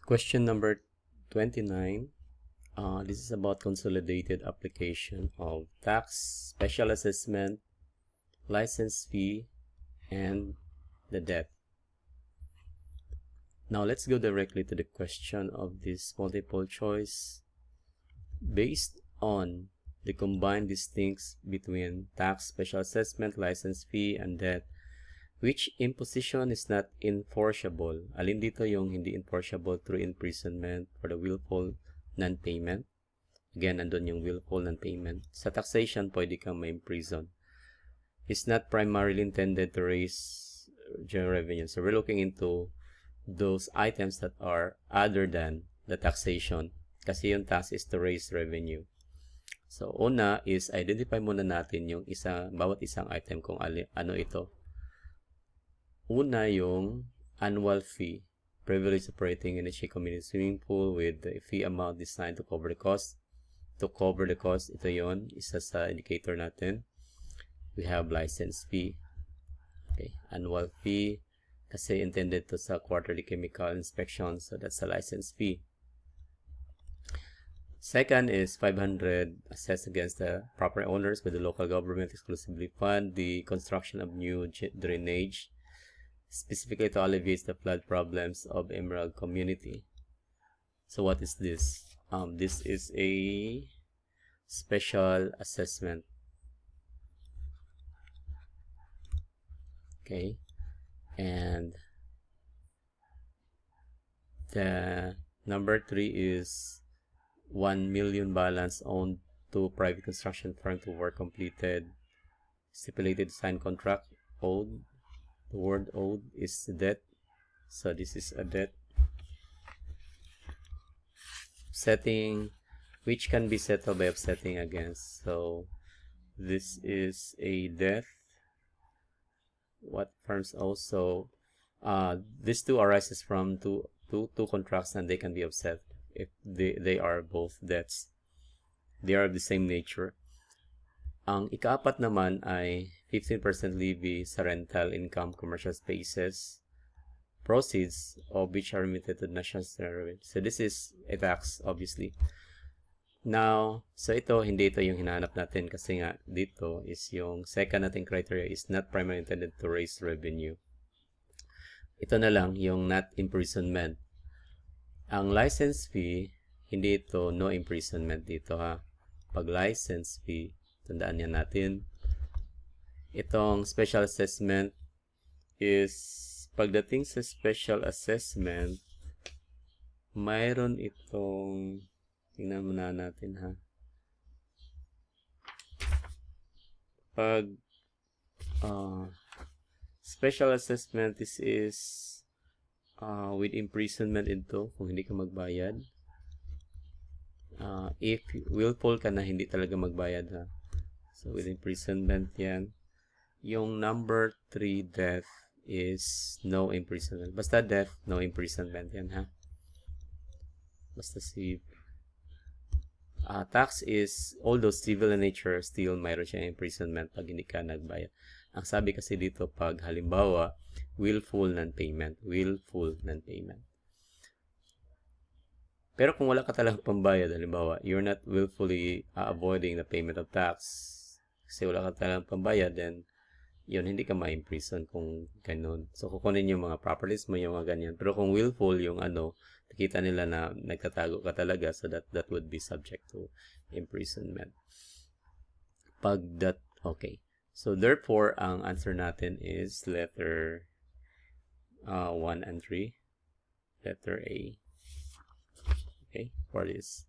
Question number 29. This is about consolidated application of tax, special assessment, license fee, and the debt. Now let's go directly to the question of this multiple choice. Based on the combined distincts between tax, special assessment, license fee, and debt, which imposition is not enforceable? Alin dito yung hindi enforceable through imprisonment for the willful non-payment? Again, andun yung willful non-payment. Sa taxation, pwede kang ma-imprison. It's not primarily intended to raise general revenue. So we're looking into those items that are other than the taxation. Kasi yung tax is to raise revenue. So una is identify muna natin yung bawat isang item kung ano ito. Una yung annual fee, privilege operating in a community swimming pool with the fee amount designed to cover the cost. To cover the cost, ito yon, isa sa indicator natin. We have license fee. Okay, annual fee kasi intended to sa quarterly chemical inspection, so that's a license fee. Second is 500 assessed against the property owners with the local government exclusively fund the construction of new drainage, specifically to alleviate the flood problems of Emerald community. So what is this? This is a special assessment. Okay, and the number 3 is 1 million balance owned to private construction firm to work completed, stipulated signed contract owed. The word owed is debt, so this is a debt. Setting, which can be settled by offsetting against. So this is a debt. What firms also, these two arises from two contracts, and they can be offset if they are both debts. They are of the same nature. Ang ikaapat naman ay 15% levy sa rental income commercial spaces, proceeds of which are remitted to national revenue. So this is a tax, obviously. Now, so hindi ito yung hinahanap natin kasi nga dito is yung second nating criteria is not primarily intended to raise revenue. Ito na lang yung not imprisonment. Ang license fee, hindi ito no imprisonment dito ha. Pag license fee, tandaan yan natin. Itong special assessment is, pagdating sa special assessment, mayroon itong, tingnan muna natin ha. Pag special assessment, this is with imprisonment ito kung hindi ka magbayad. If willful ka na hindi talaga magbayad ha. So with imprisonment yan. Yung number 3 death is no imprisonment. Basta death, no imprisonment yan ha. Basta si tax is, although civil in nature, still mayroon siyang imprisonment pag hindi ka nagbayad. Ang sabi kasi dito, pag halimbawa, willful non-payment. Willful non-payment. Pero kung wala ka talagang pambayad, halimbawa, you're not willfully avoiding the payment of tax, kasi wala ka talagang pambayad, then yun, hindi ka ma-imprison kung ganun. So, kukunin yung mga properties mo, yung mga ganyan. Pero kung willful, yung nakita nila na nagtatago ka talaga, so that would be subject to imprisonment. Pag that, okay. So, therefore, ang answer natin is letter 1 and 3. Letter A. Okay, for this.